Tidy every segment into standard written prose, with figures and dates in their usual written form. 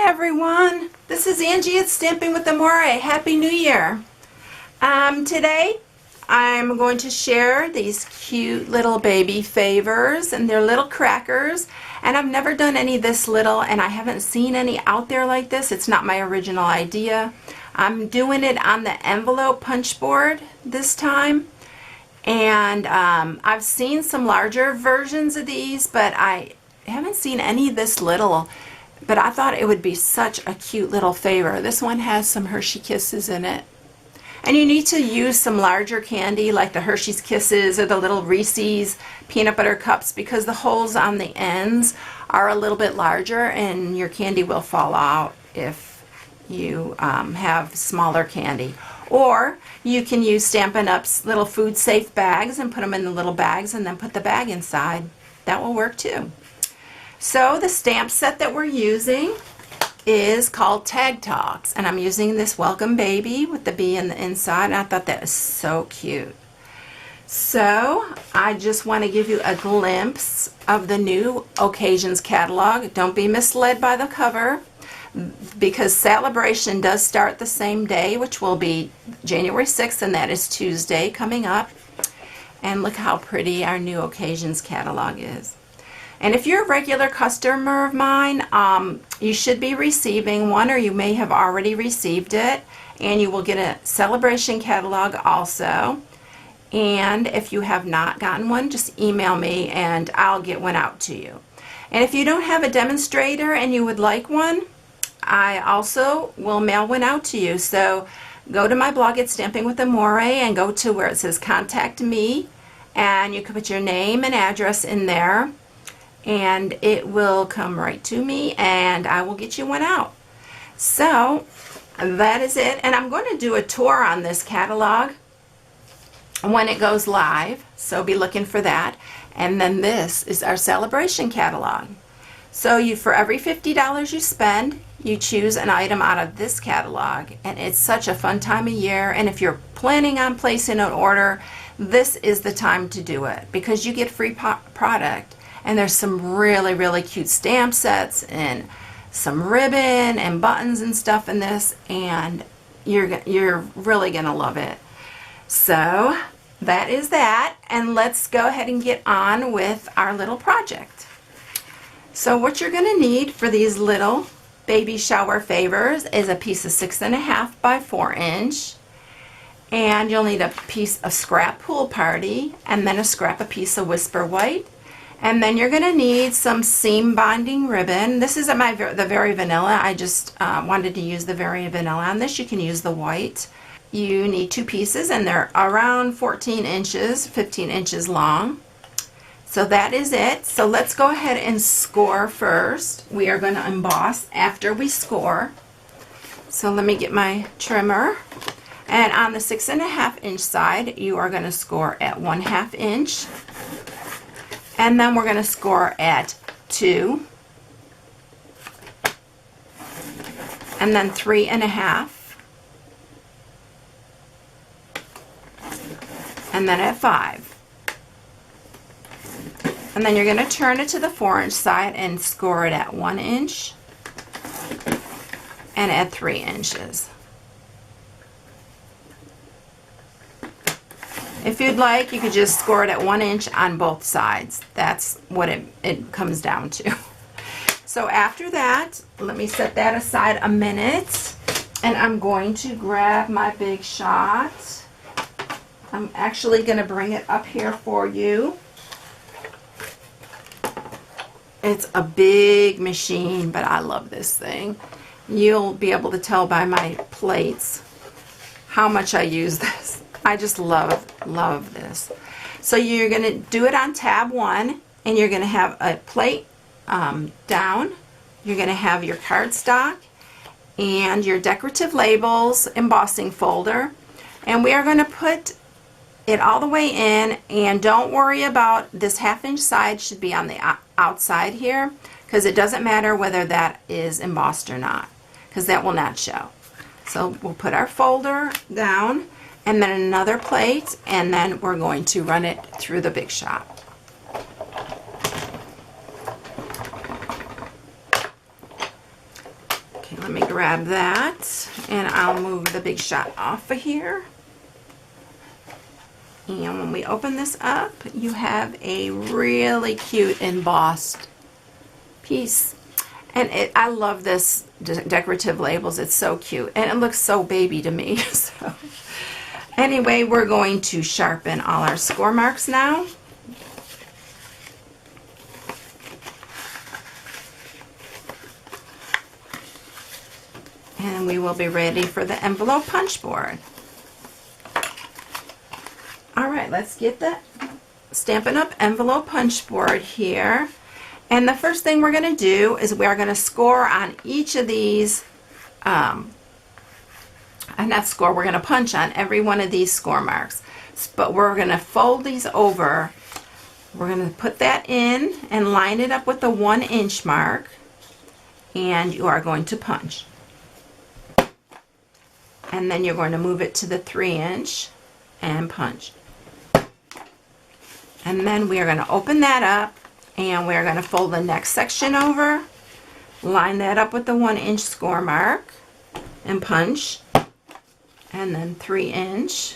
Hi everyone, this is Angie at Stamping with Amore. Happy New Year. Today I'm going to share these cute little baby favors, and they're little crackers, and I've never done any this little, and I haven't seen any out there like this. It's not my original idea. I'm doing it on the envelope punch board this time, and I've seen some larger versions of these, but I haven't seen any this little. But I thought it would be such a cute little favor. This one has some Hershey Kisses in it. And you need to use some larger candy like the Hershey's Kisses or the little Reese's peanut butter cups, because the holes on the ends are a little bit larger and your candy will fall out if you have smaller candy. Or you can use Stampin' Up's little food safe bags and put them in the little bags and then put the bag inside. That will work too. So the stamp set that we're using is called Tag Talks, and I'm using this Welcome Baby with the bee in the inside, and I thought that was so cute. So I just want to give you a glimpse of the new Occasions catalog. Don't be misled by the cover, because Celebration does start the same day, which will be January 6th, and that is Tuesday coming up. And look how pretty our new Occasions catalog is. And if you're a regular customer of mine, you should be receiving one, or you may have already received it, and you will get a Celebration catalog also. And if you have not gotten one, just email me and I'll get one out to you. And if you don't have a demonstrator and you would like one, I also will mail one out to you. So go to my blog at Stamping with Amore and go to where it says Contact Me, and you can put your name and address in there, and it will come right to me and I will get you one out. So that is it, and I'm going to do a tour on this catalog when it goes live, so be looking for that. And then this is our Celebration catalog. So for every $50 you spend, you choose an item out of this catalog, and it's such a fun time of year. And if you're planning on placing an order, this is the time to do it, because you get free product. And there's some really cute stamp sets and some ribbon and buttons and stuff in this, and you're really gonna love it. So that is that, and let's go ahead and get on with our little project. So what you're gonna need for these little baby shower favors is a piece of 6.5 by 4 inch, and you'll need a piece of scrap Pool Party, and then a piece of Whisper White. And then you're going to need some seam bonding ribbon. This is the Very Vanilla. I just wanted to use the Very Vanilla on this. You can use the white. You need 2 pieces, and they're around 14 inches, 15 inches long. So that is it. So let's go ahead and score first. We are going to emboss after we score. So let me get my trimmer. And on the 6.5 inch side, you are going to score at 1/2 inch. And then we're going to score at 2, and then 3.5, and then at 5. And then you're going to turn it to the 4 inch side and score it at 1 inch and at 3 inches. If you'd like, you could just score it at 1 inch on both sides. That's what it comes down to. So after that, let me set that aside a minute, and I'm going to grab my big shot. I'm actually going to bring it up here for you. It's a big machine, but I love this thing. You'll be able to tell by my plates how much I use this. I just love this. So you're going to do it on tab 1, and you're going to have a plate down. You're going to have your cardstock and your decorative labels embossing folder, and we are going to put it all the way in. And don't worry about this 1/2 inch side, should be on the outside here, because it doesn't matter whether that is embossed or not, because that will not show. So we'll put our folder down, and then another plate, and then we're going to run it through the big shot. Okay, let me grab that, and I'll move the big shot off of here. And when we open this up, you have a really cute embossed piece. And I love this decorative labels. It's so cute, and it looks so baby to me. So anyway, we're going to sharpen all our score marks now. And we will be ready for the envelope punch board. All right, let's get the Stampin' Up! Envelope punch board here. And the first thing we're going to do is we're going to score on each of these, we're going to punch on every one of these score marks. But we're going to fold these over. We're going to put that in and line it up with the 1-inch mark. And you are going to punch. And then you're going to move it to the 3-inch and punch. And then we are going to open that up, and we're going to fold the next section over, line that up with the 1-inch score mark, and punch. And then 3-inch,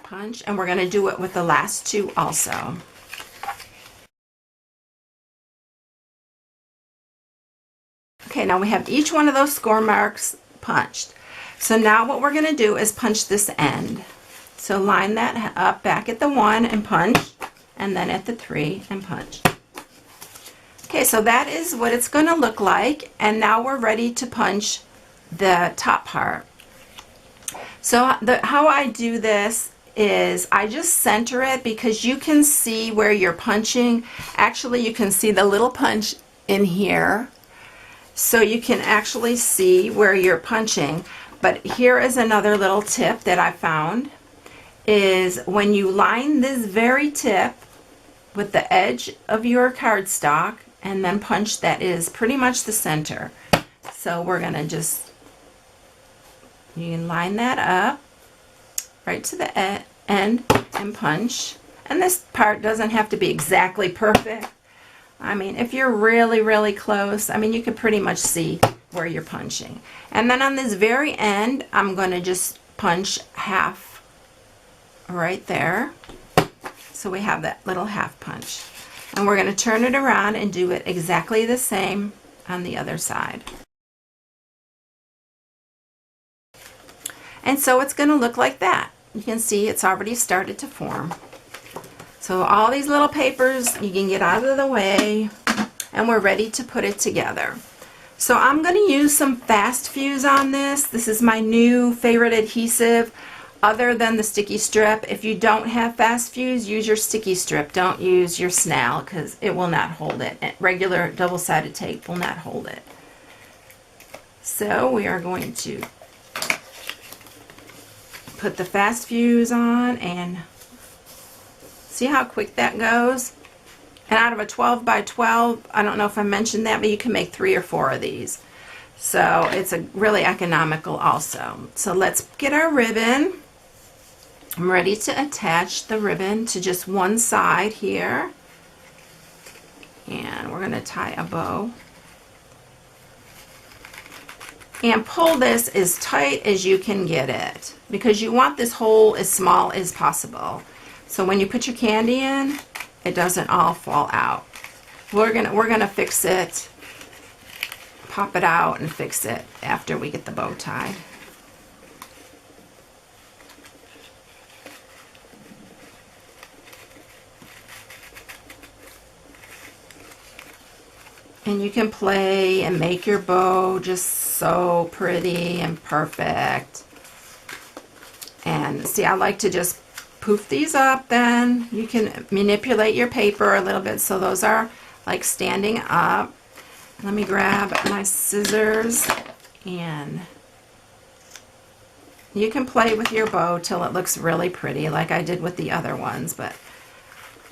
punch. And we're going to do it with the last two also. Okay, now we have each one of those score marks punched. So now what we're going to do is punch this end. So line that up back at the 1 and punch, and then at the 3 and punch. Okay, so that is what it's going to look like, and now we're ready to punch the top part. So how I do this is I just center it, because you can see where you're punching. Actually, you can see the little punch in here. So you can actually see where you're punching. But here is another little tip that I found, is when you line this very tip with the edge of your cardstock and then punch, that is pretty much the center. So we're going to just, you can line that up right to the end and punch. And this part doesn't have to be exactly perfect. I mean, if you're really, really close, I mean, you can pretty much see where you're punching. And then on this very end, I'm going to just punch half right there. So we have that little half punch. And we're going to turn it around and do it exactly the same on the other side. And so it's going to look like that. You can see it's already started to form. So all these little papers you can get out of the way, and we're ready to put it together. So I'm going to use some Fast Fuse on this. This is my new favorite adhesive other than the sticky strip. If you don't have Fast Fuse, use your sticky strip. Don't use your Snell, because it will not hold it. Regular double-sided tape will not hold it. So we are going to put the Fast Fuse on, and see how quick that goes? And out of a 12 by 12, I don't know if I mentioned that, but you can make 3 or 4 of these. So it's a really economical also. So let's get our ribbon. I'm ready to attach the ribbon to just one side here. And we're going to tie a bow. And pull this as tight as you can get it, because you want this hole as small as possible. So when you put your candy in, it doesn't all fall out. We're gonna fix it, pop it out and fix it after we get the bow tied. And you can play and make your bow just so pretty and perfect. And see, I like to just poof these up. Then you can manipulate your paper a little bit so those are like standing up. Let me grab my scissors, and you can play with your bow till it looks really pretty like I did with the other ones, but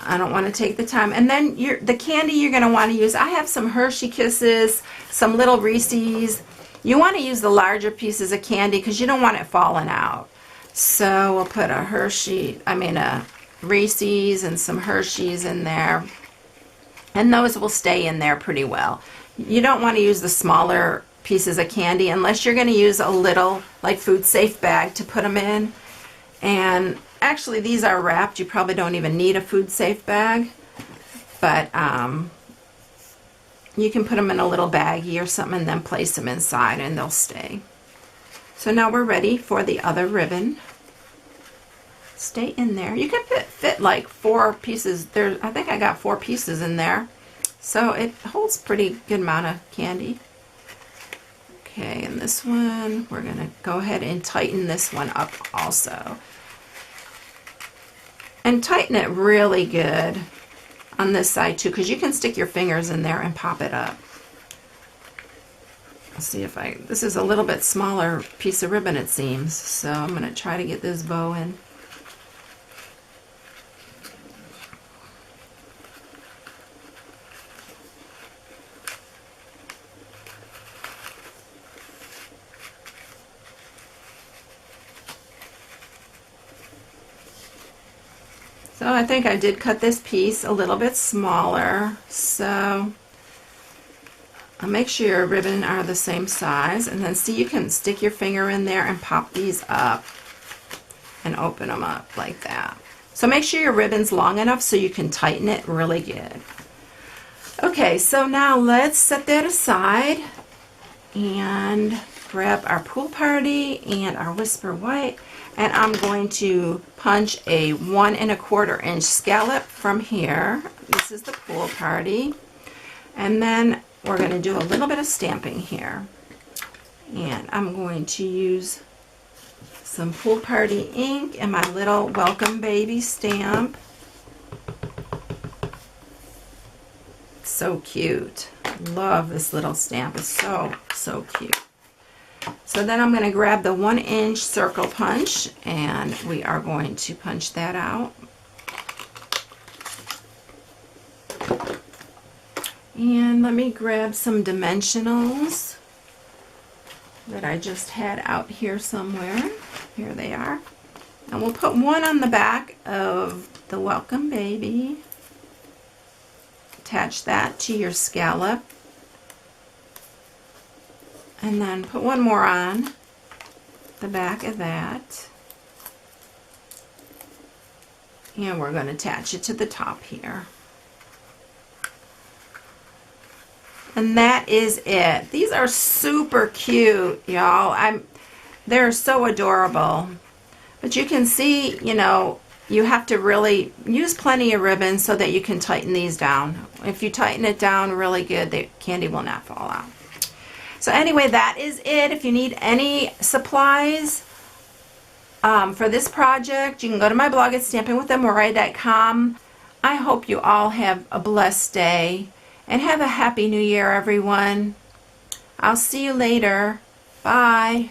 I don't want to take the time. And then the candy you're going to want to use, I have some Hershey Kisses, some little Reese's. You want to use the larger pieces of candy because you don't want it falling out. So we'll put a Reese's and some Hershey's in there. And those will stay in there pretty well. You don't want to use the smaller pieces of candy unless you're going to use a little like food safe bag to put them in. And actually these are wrapped. You probably don't even need a food safe bag, but you can put them in a little baggie or something and then place them inside and they'll stay. So now we're ready for the other ribbon. Stay in there. You can fit like 4 pieces. There, I think I got 4 pieces in there. So it holds pretty good amount of candy. Okay, and this one, we're gonna go ahead and tighten this one up also. And tighten it really good on this side too, because you can stick your fingers in there and pop it up. Let's see if this is a little bit smaller piece of ribbon it seems, so I'm gonna try to get this bow in. So I think I did cut this piece a little bit smaller, so I'll make sure your ribbon are the same size, and then see, you can stick your finger in there and pop these up and open them up like that. So make sure your ribbon's long enough so you can tighten it really good. Okay, so now let's set that aside and grab our pool party and our whisper white. And I'm going to punch a 1 1/4 inch scallop from here. This is the pool party. And then we're going to do a little bit of stamping here. And I'm going to use some pool party ink and my little welcome baby stamp. So cute. Love this little stamp. It's so cute. So then I'm going to grab the 1 inch circle punch and we are going to punch that out. And let me grab some dimensionals that I just had out here somewhere. Here they are. And we'll put one on the back of the welcome baby. Attach that to your scallop. And then put one more on the back of that. And we're going to attach it to the top here. And that is it. These are super cute, y'all. They're so adorable. But you can see, you know, you have to really use plenty of ribbon so that you can tighten these down. If you tighten it down really good, the candy will not fall out. So anyway, that is it. If you need any supplies for this project, you can go to my blog at stampinwiththemoray.com. I hope you all have a blessed day and have a happy new year, everyone. I'll see you later. Bye.